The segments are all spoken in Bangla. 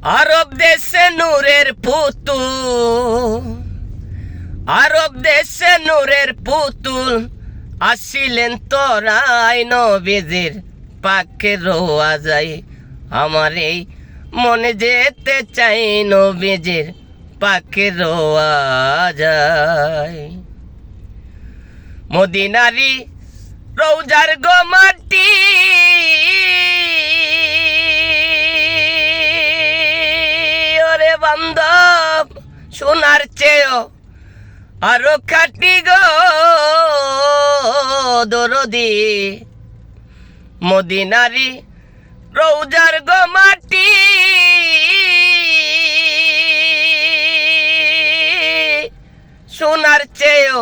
আরব দেশে নূরের পুতুল, আরব দেশে নূরের পুতুল আসিলেন তোরাই নবীজির পাকে রোয়া যায়। আমার এই মনে যেতে চাই নবীজির পাকে রোয়া যায়। মদিনারি রৌজার গো মাটি, ওরে বান্ধব সোনার চেয়েও আরো খাটি গো দরদি। মদিনারি রৌজার গো মাটি, সোনার চেয়েও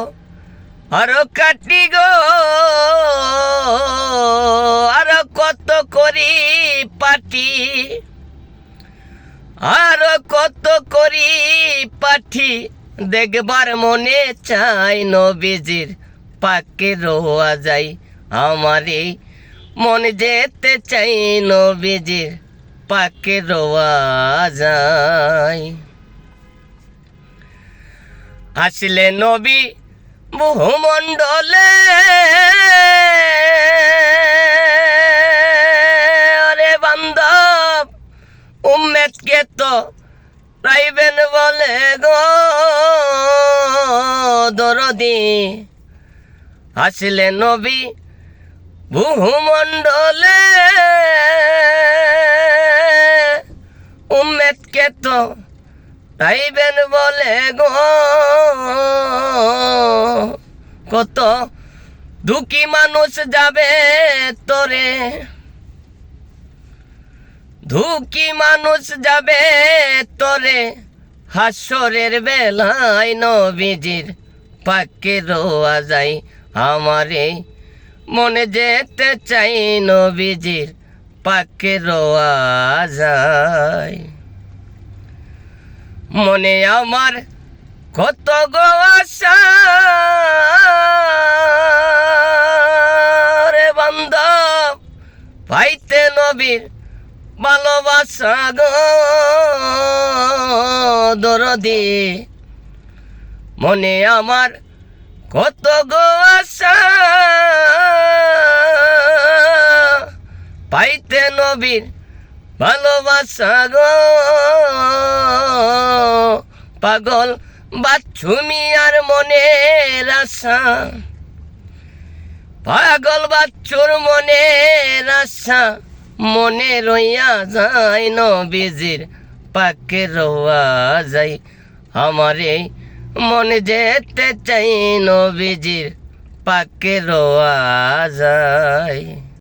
আরো কাটি গো। আরো কত করি পাটি, আরো কত করি পাঠি দেখবার মনে চাই নবীজির পাকে রোয়া যায়। আমারে মনে যেতে চাই নবীজির পাকে রোয়া যায়। আসলে নবী বহুমণ্ডলে, আরে বান্ধব উম্মেদকে তো রাইবেন বলে গো দরদি। আসলে নবী বহুমণ্ডলে, উম্মেদকে তো রাইবেন বলে গো। কত দুঃখী মানুষ যাবে তোরে, দুঃখী মানুষ যাবে তোরে হাসরের বেলায় নবীজির পাকে রোয়া যায়। আমারে মনে যেতে চাই নবীজির পাকে রোয়া যায়। মনে আমার কত গো আশা রে বান্ধব পাইতে নবীর ভালোবাসা গো দরদি। মনে আমার কত গো আশা পাইতে নবীর ভালোবাসা গো। পাগল বাচ্চুমি আর মনের আশা, পাগল বাচ্চুর মনের আশা মনে রইয়া যায় নবীজির পাকে রোয়া যায়। আমারে মনে যেতে চাই নবীজির পাকে রোয়া যায়।